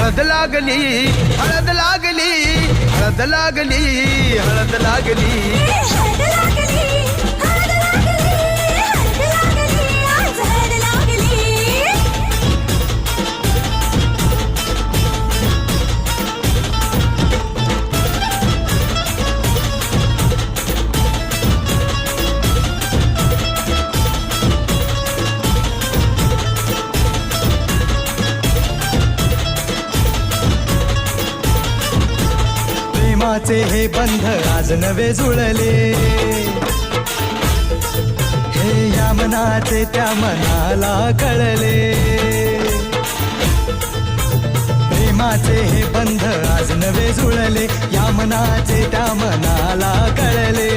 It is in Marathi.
हळद लागली हळद लागली हळद लागली हळद लागली हळद लागली, हळद लागली, हळद लागली, आज हळद लागली. प्रेमाचे हे बंध आज नवे जुळले, हे या मनाचे त्या मनाला कळले. प्रेमाचे हे बंध आज नवे जुळले, या मनाचे त्या मनाला कळले.